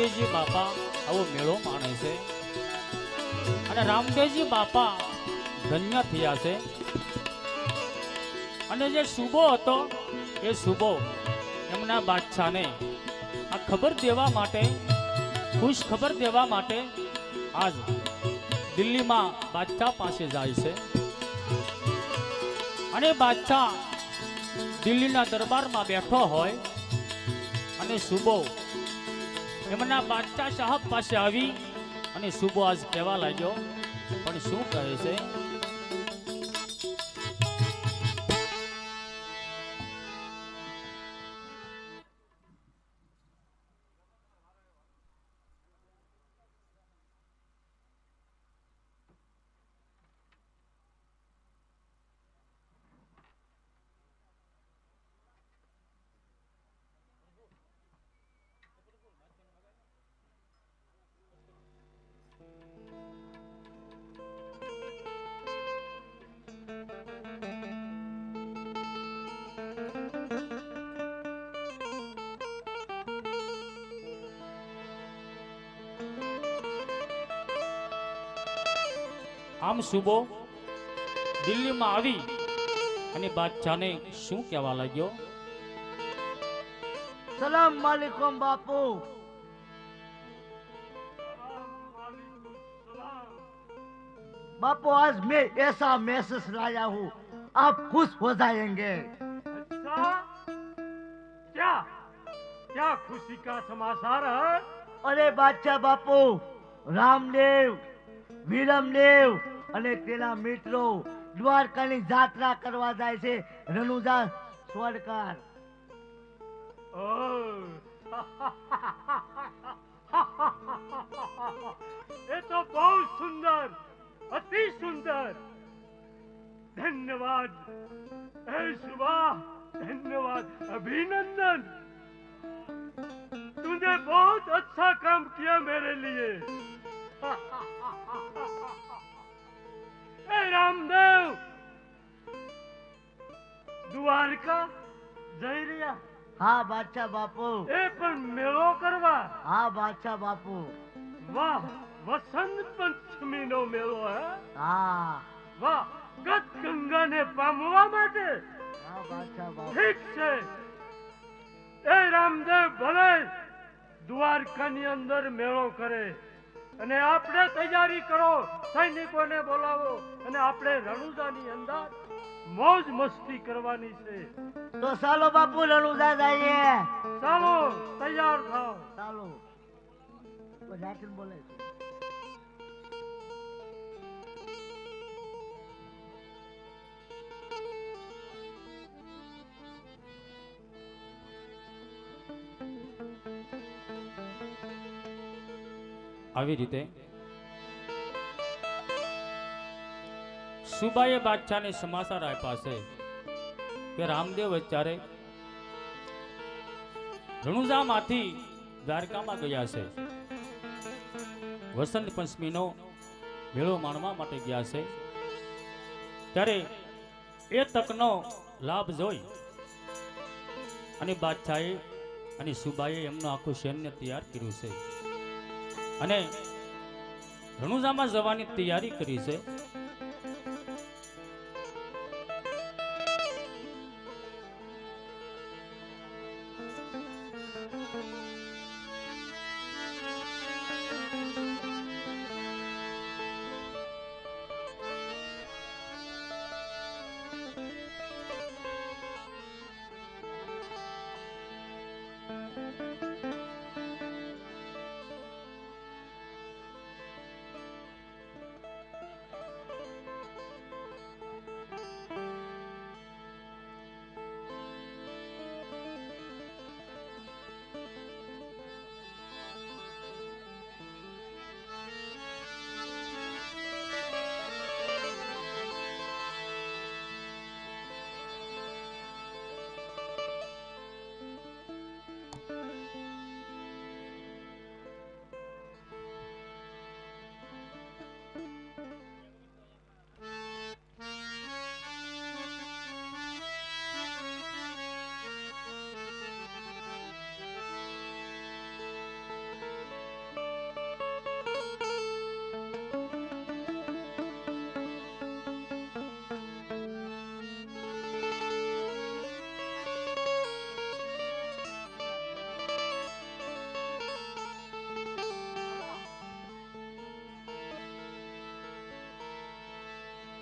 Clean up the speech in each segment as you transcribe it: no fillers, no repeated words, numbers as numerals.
રામદેવજી બાપા આવો મેળો માણે છે અને રામદેવજી બાપા ધન્ય થયા છે અને જે શુભો હતો એ શુભો એમના બાદશાહને આ ખબર દેવા માટે ખુશ ખબર દેવા માટે આજ દિલ્હીમાં બાદશાહ પાસે જાય છે અને બાદશાહ દિલ્હીના દરબારમાં બેઠો હોય અને શુભો એમના બાદશાહ સાહેબ પાસે આવી અને શુભો આજ કહેવા લાગ્યો પણ શું કહે છે? આમ શુભો દિલ્હીમાં આવી અને બાદશાહને શું કહેવા લાગ્યો? सलाम वालेकुम बापू। बापू आज मैं ऐसा मैसेज लाया हूँ, आप खुश हो जाएंगे। अच्छा, क्या क्या खुशी का समाचार है? अरे बादशाह बापू, रामदेव, વીરમદેવ અને તેના મિત્રો દ્વારકાની જાત્રા કરવા જાય છે રણુજા સ્વર્ગકાર। ये तो बहुत सुंदर, अति सुंदर। धन्यवाद हे सुबह, धन्यवाद, अभिनंदन। तूने बहुत अच्छा काम किया मेरे लिए। ए रामदेव, द्वारका जई રહ્યા? હા બાદશાહ બાપુ। એ પણ મેળો કરવા? હા બાદશાહ બાપુ। વાહ, વસંત પંચમીનો મેળો હે? હા વાહ, ગત ગંગાને પામવા માટે? હા બાદશાહ બાપુ। ઠીક છે, એ રામદેવ ભલે દ્વારકાની અંદર મેળો કરે અને આપણે તૈયારી કરો, સૈનિકોને બોલાવો અને આપણે રણુજાની અંદર મોજ મસ્તી કરવાની છે। તો ચાલો બાપુ રણુજા જઈએ। ચાલો તૈયાર થાઓ। ચાલો રાખીને બોલે છે। આવી રીતે સુબાએ બાદશાહને સમાચાર આપ્યા છે કે રામદેવ અત્યારે રણુજામાંથી દ્વારકામાં ગયા છે, વસંત પંચમીનો મેળો માણવા માટે ગયા છે। ત્યારે એ તકનો લાભ જોઈ અને બાદશાહે અને સુબાએ એમનું આખું સૈન્ય તૈયાર કર્યું છે અને રણુજામાં જવાની તૈયારી કરી છે।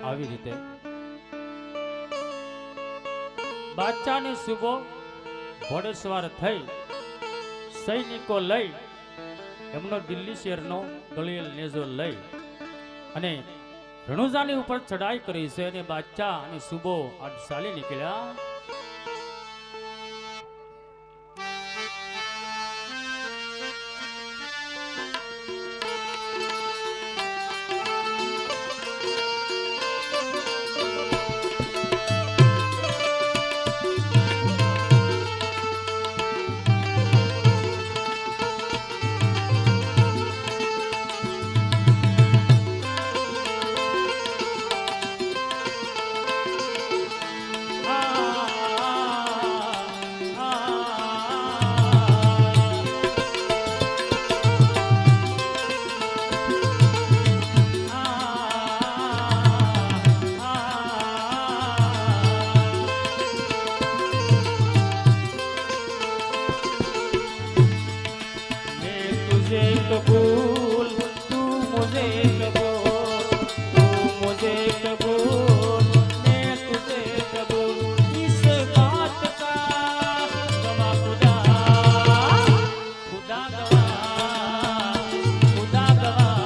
આવી રીતે બાદશાહને સુબો ઘોડેસવાર થઈ સૈનિકો લઈ એમનો દિલ્હી શહેરનો દલીલ નેજો લઈ અને રણુજાની ઉપર ચડાઈ કરી છે અને બાદશાહ અને સુબો આજ ચાલી નીકળ્યા. कबूल तू मुझे कबूल तू मुझे कबूल मैं तुझे कबूल इस बात का गवाह खुदा खुदा गवाह खुदा गवाह.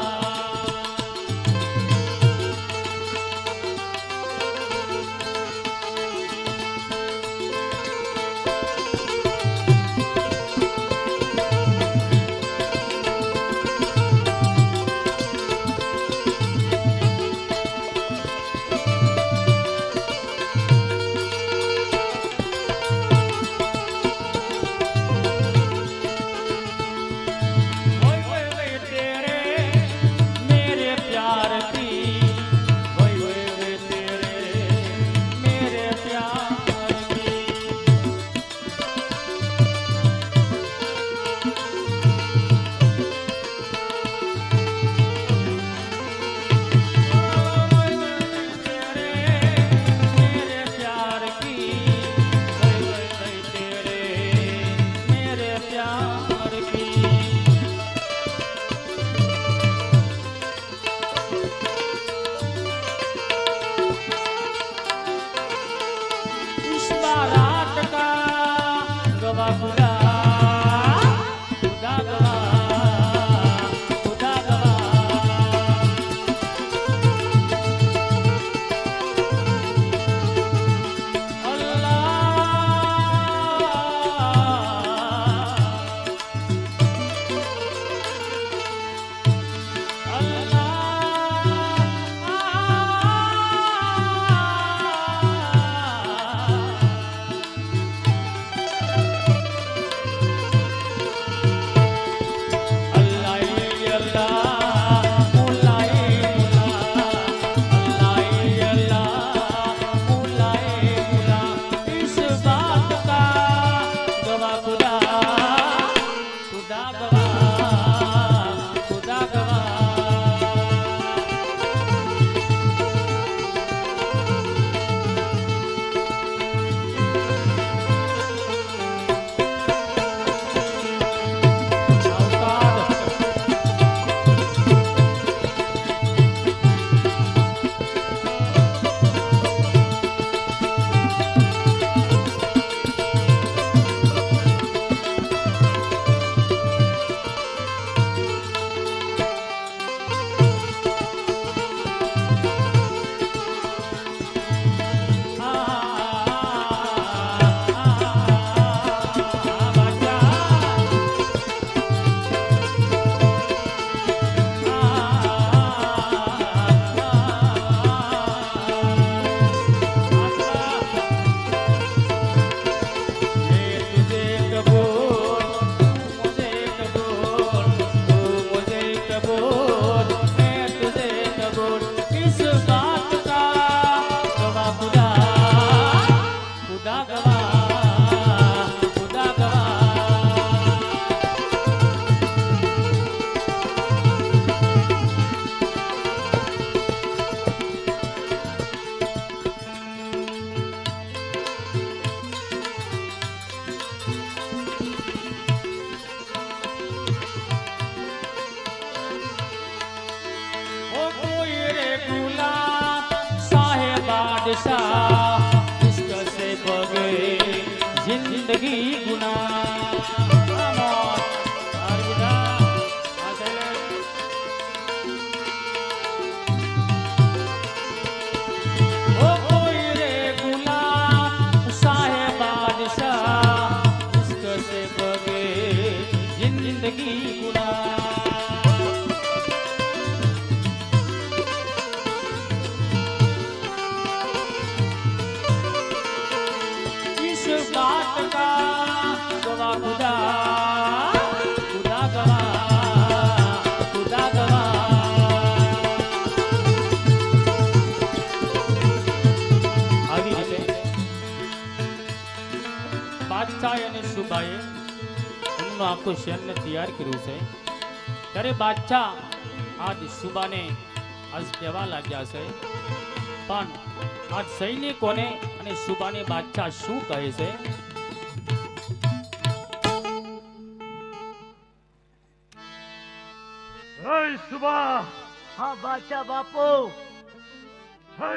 बादशाह इश्क से बगे जिंदगी गुनाह ओ कोई रे गुलाम साहे बादशाह इश्क से बगे जिंदगी गुनाह इस बात का गवाह खुदा गवाह આવી રીતે બાદશાહ અને સુબાએ એમનું આખું સૈન્ય તૈયાર કર્યું છે ત્યારે બાદશાહ આજ સુબાને આજ કહેવા લાગ્યા છે પણ આજ સૈનિકોને અને સુબાને બાદશાહ શું કહે છે હે સુબા हाँ बादशाह बापू હે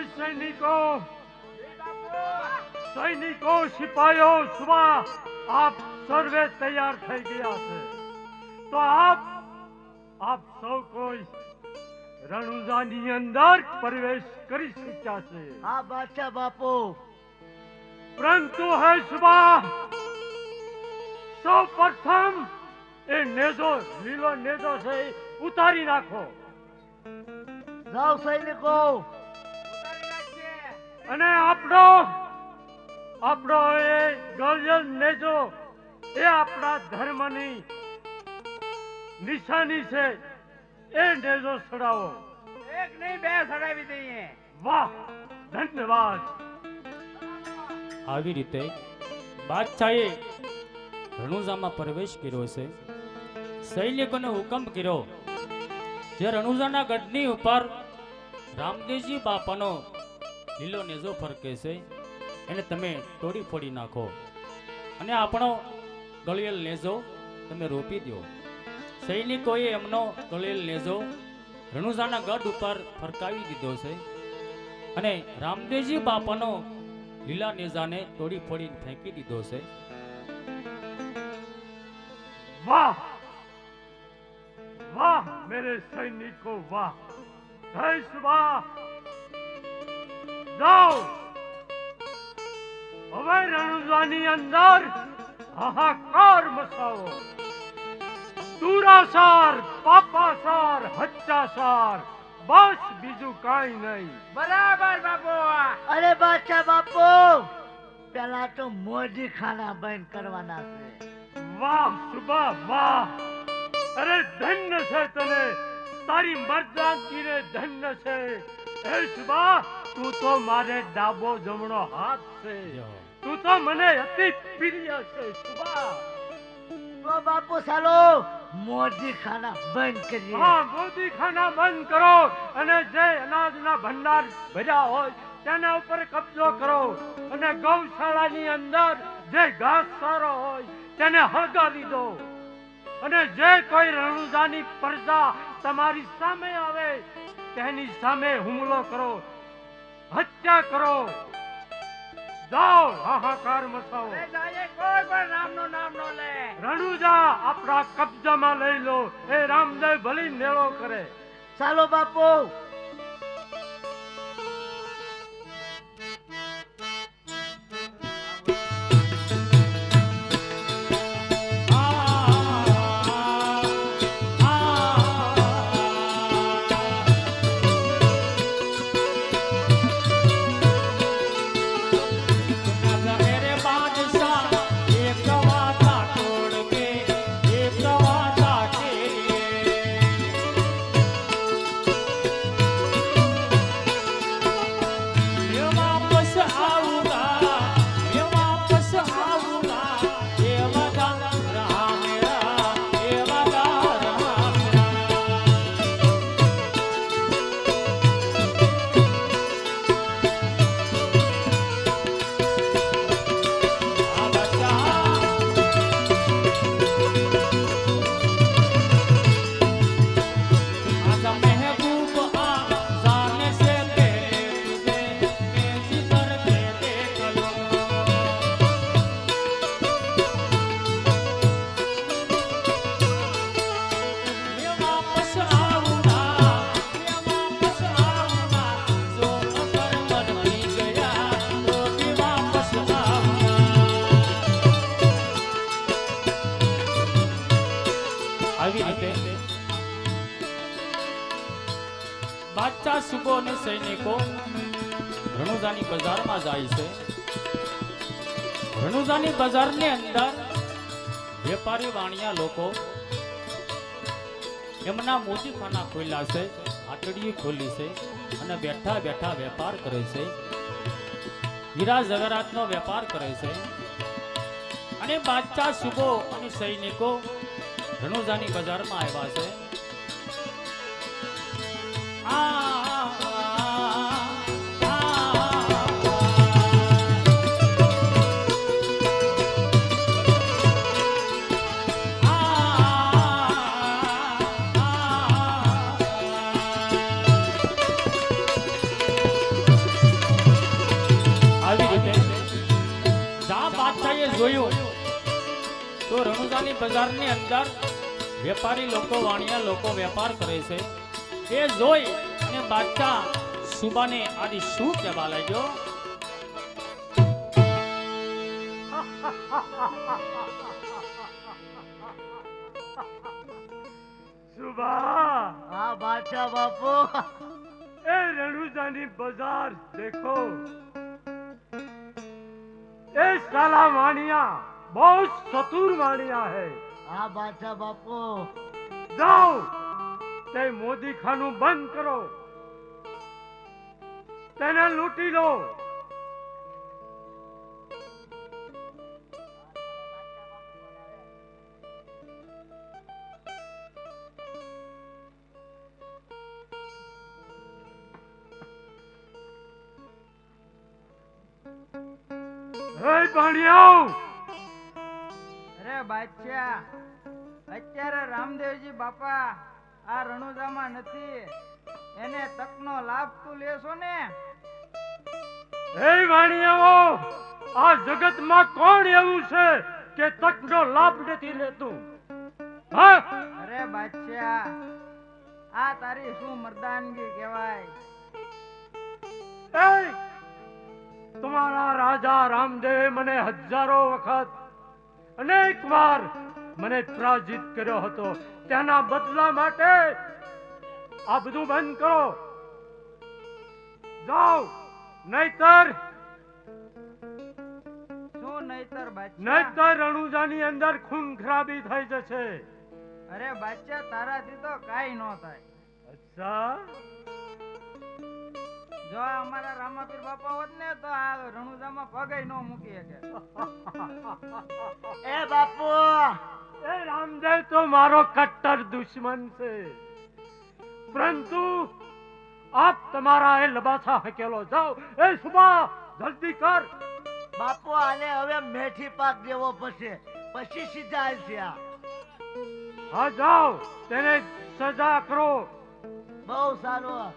સૈનિકો સિપાહીઓ સુબા આપ સર્વે તૈયાર થઈ ગયા છે તો આપ સૌ કોઈ રણુજાની અંદર પ્રવેશ કરી શક્યા છે हाँ बादशाह बापू પરંતુ હે સુબા સૌ પ્રથમ એ નેજો લીલો નેજો છે એ ઉતારી નાખો जाओ सैनिकों અને આપણો એ ગળયલ નેજો એ આપણા ધર્મની નિશાની છે એ નેજો છડાવો એક નહીં બે સડાવી દઈએ વાહ ધન્યવાદ આવી રીતે બાદશાહે રણુજામાં પ્રવેશ કર્યો છે સૈનિકોને હુકમ કર્યો જે રણુજાના ગઢની ઉપર રામદેવજી બાપાનો લીલો નેજો ફરકે છે એને તમે તોડી ફોડી નાખો અને આપણો ગળિયેલ નેજો તમે રોપી દો સૈનિકોએ એમનો ગળિયેલ નેજો રણુજાના ગઢ ઉપર ફરકાવી દીધો છે અને રામદેવજી બાપાનો લીલા નેજાને તોડી ફોડીને ફેંકી દીધો છે વાહ વાહ મેરે સૈનિકો વાહ જય સુબા જાઓ હવે રણુજાની અંદર હાહાકાર મચાવો દુરાસાર પાપાસાર હત્યાસાર બસ બીજું કાંઈ નહીં બરાબર બાપુ अरे बादशाह बापू पहला तो मोदी खाना बंद करवाना से વાહ સુબા વાહ અરે ધન્ય છે તને તારી મર્દાનગીને ધન્ય છે હે સુબા તું તો મારે ડાબો જમણો હાથ છે તું તો મને અતિ પ્રિય છે સુબા तो बापू सालो मोदी खाना बंद करिए હા મોદી ખાના બંધ કરો અને જે અનાજના ભંડાર ભર્યા હોય તેના ઉપર કબજો કરો અને ગૌશાળાની અંદર જે ઘાસચારો હોય તેને હળગાવી દો અને જે કોઈ રણુજાની પ્રજા તમારી સામે આવે તેની સામે હુમલો કરો હત્યા કરો જાઓ હાહાકાર મચાવો એ જાય કોઈ પણ રામનું નામ નો લે રણુજા આપણા કબજામાં લઈ લો એ રામદેવ ભલી મેળો કરે सालो बापू मेरे बादशाह एक वादा तोड़ के एक वादा के लिए બાદશાહ સુબો અને સૈનિકો રણુજાની બજારમાં જાય છે. રણુજાની બજારની અંદર વેપારી વાણિયા લોકો એમના મોતીખાના ખોલ્યા છે, આટડીઓ ખોલી છે અને બેઠા બેઠા વેપાર કરે છે. હીરા ઝવેરાતનો વેપાર કરે છે. અને બાદશાહ સુબો અને સૈનિકો રણુજાની બજારમાં આવ્યા છે. જોયું તો રણુજાની બજારની અંદર વેપારી લોકો વાણિયા લોકો વેપાર કરે છે. એ જોઈ અને બાદશાહ સુબાને આદિ શું કહેવા લાગ્યો? સુબા, હા બાદશાહ બાપુ. એ રણુજાની બજાર देखो, ए साला वाणिया बहुत चतुर वाणिया है. હા બાદશાહ બાપુ. जाओ ते मोदी खानु बंद करो, तेने लूटी लो. हे भाणियाओ, અરે બાદશાહ, અત્યારે રામદેવજી બાપા આ રણુજામાં નથી, એને તકનો લાભ તું લેશો ને? हे વાણિયાઓ, આ જગતમાં કોણ એવું છે કે તકનો લાભ નથી લેતું? હા, અરે બાદશાહ, આ તારી શું મર્દાનગી કહેવાય? એ તમારા રાજા રામદેવે મને હજારો વખત અનેક વાર મને પરાજિત કર્યો હતો. તેના બદલા માટે આ બધું બંધ કરો. જાઓ, નહીતર શું નહીતર બાદશાહ? નહીતર રણુજાની અંદર ખૂન ખરાબી થઈ જશે. અરે બાદશાહ, તારાથી તો કાઈ ન થાય. અચ્છા, જો આ અમારા રામાપીર બાપા હોત ને તો આ રણુજામાં પગે ન મૂકી શકે. એ બાપુ, એ રામદેવ તો મારો કટ્ટર દુશ્મન છે, પરંતુ આપ તમારા એ લબાસા હકેલો. જાઓ, એ સુબા જલ્દી કર. બાપુ આને હવે મેથી પાક દેવો પડશે, પછી સીધા આવશે આ. હા જાઓ, તેને સજા કરો, બહુ સારું.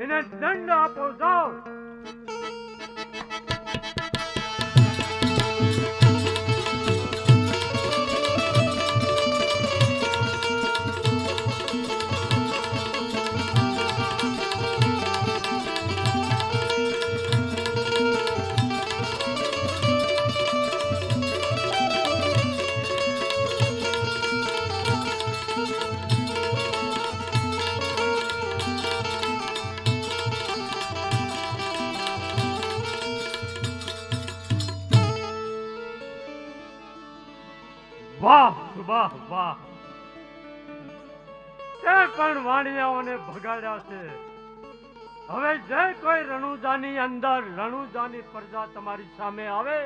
એને દંડ આપો. જાઓ. વાહ વાહ વાહ, તે પણ વાણિયાઓને ભગાડ્યા છે. હવે જે કોઈ રણુજાની અંદર રણુજાની પ્રજા તમારી સામે આવે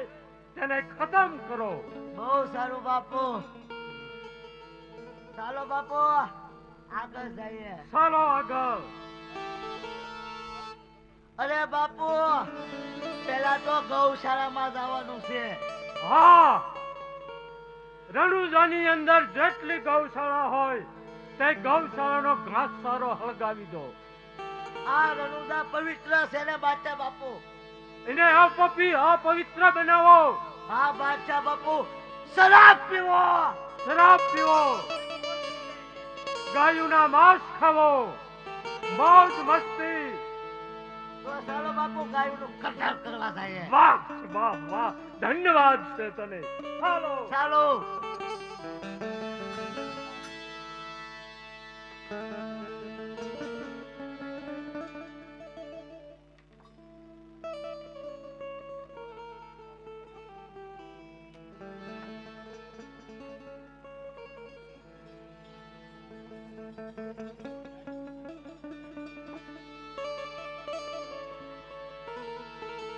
તેને ખતમ કરો. બહુ સારું બાપુ. ચાલો બાપુ આગળ જઈએ. ચાલો આગળ. અરે બાપુ, પેલા તો ગૌશાળામાં જવાનું છે. હા, રણુજાની અંદર જેટલી ગૌશાળા હોય તે ગૌશાળાનો ઘાસચારો હળગાવી દો. આ રણુજા પવિત્ર છે ને બાદશાહ બાપુ? એને અપવિત્ર બનાવો. હા બાદશાહ બાપુ. શરાબ પીવો. શરાબ પીવો, ગાયોના માંસ ખાવો, મોજ મસ્તી. તો ચાલો બાપુ ગાયનું કતલ કરવા જઈએ. વાહ વાહ વાહ, ધન્યવાદ છે તને. ચાલો. ચાલો.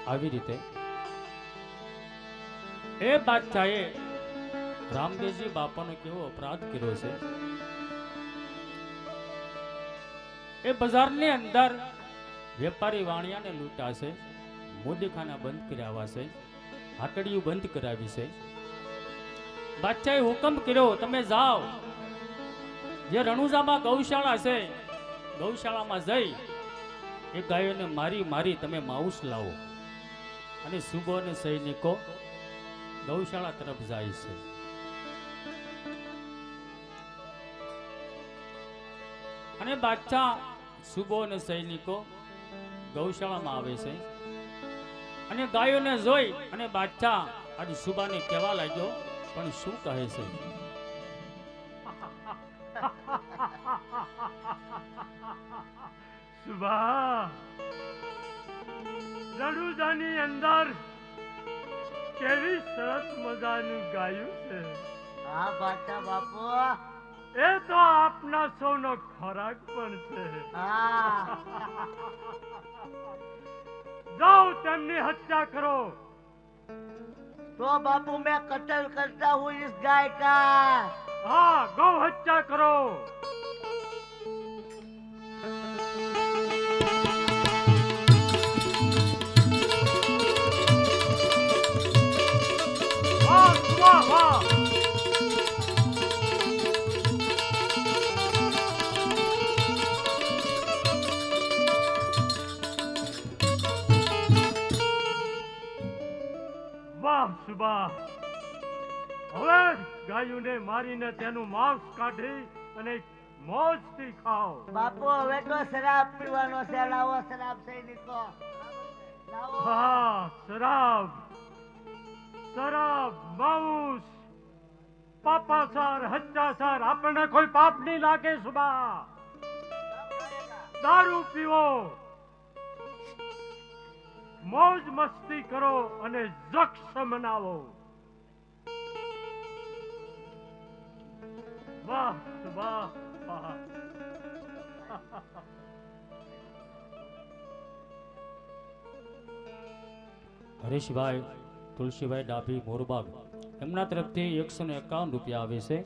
આવી રીતે એ બાદશાહે રામદેવજી બાપાનો કેવો અપરાધ કર્યો છે. એ બજારની અંદર વેપારી વાણિયાને લૂંટાશે, મોદીખાના બંધ કરાવ્યા છે, હાટડીયું બંધ કરાવી છે. બાદશાહે હુકમ કર્યો, તમે જાઓ, જે રણુજામાં ગૌશાળા છે, ગૌશાળામાં જઈ એ ગાયોને મારી મારી તમે માઉસ લાવો. અને સુબો અને સૈનિકો ગૌશાળા તરફ જાય છે. અને બાદશાહ સુબો અને સૈનિકો ગૌશાળામાં આવે છે. અને ગાયોને જોઈ અને બાદશાહ આજે સુબાને કહેવા લાગ્યો, પણ શું કહે છે? સુભા, રણુજાની અંદર કેવી સરસ મજાનું ગાયું છે. હા બાદશાહ બાપુ. એ તો આપના સૌનો ખોરાક પણ છે. હા જાઓ, તેમની હત્યા કરો. तो बापू मैं कत्ल करता हूँ इस गाय का. હા, ગૌ હત્યા કરો. વાહ સુભા, વાહ. વાહ સુભા, હવે ગાયોને મારીને તેનું માંસ કાઢી અને મોજથી ખાઓ. बापू હવે તો શરાબ પીવાનો છે. લાવો શરાબ સૈનિકો, લાવો. હા, શરાબ, શરાબ, માંસ, પાપાચાર, હત્યાચાર આપણને કોઈ પાપ નહીં લાગે. સુભા, દારૂ પીવો, મોજ મસ્તી કરો અને જક્ષ મનાવો. વાહ સુભા, વાહ. હરેશભાઈ તુલસીભાઈ ડાભી મોરબાગ એમના તરફથી 151 રૂપિયા આવે છે.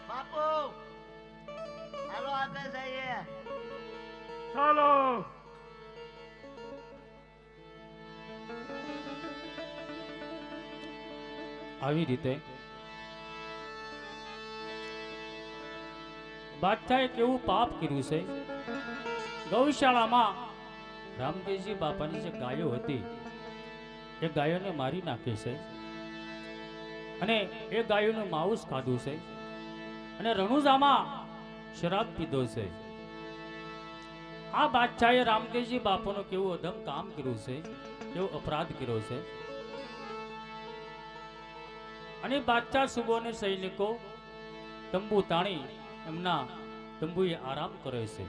બાપુ હાલો આગળ જઈએ. ચાલો. આવી રીતે બાદશાહે કેવું પાપ કર્યું છે. ગૌશાળામાં રામદેવજી બાપાની જે ગાયો હતી એ ગાયોને મારી નાખી છે. અને એ ગાયોનું માંસ ખાધું છે. અને રણુજામાં શરાબ પીધો છે. આ બાદશાહે રામદેવજી બાપાનો કેવું અધમ કામ કર્યું છે, કેવો અપરાધ કર્યો છે. અને બાદશાહ સુબો અને સૈનિકો તંબુ તાણી એમના તંબુએ આરામ કરે છે.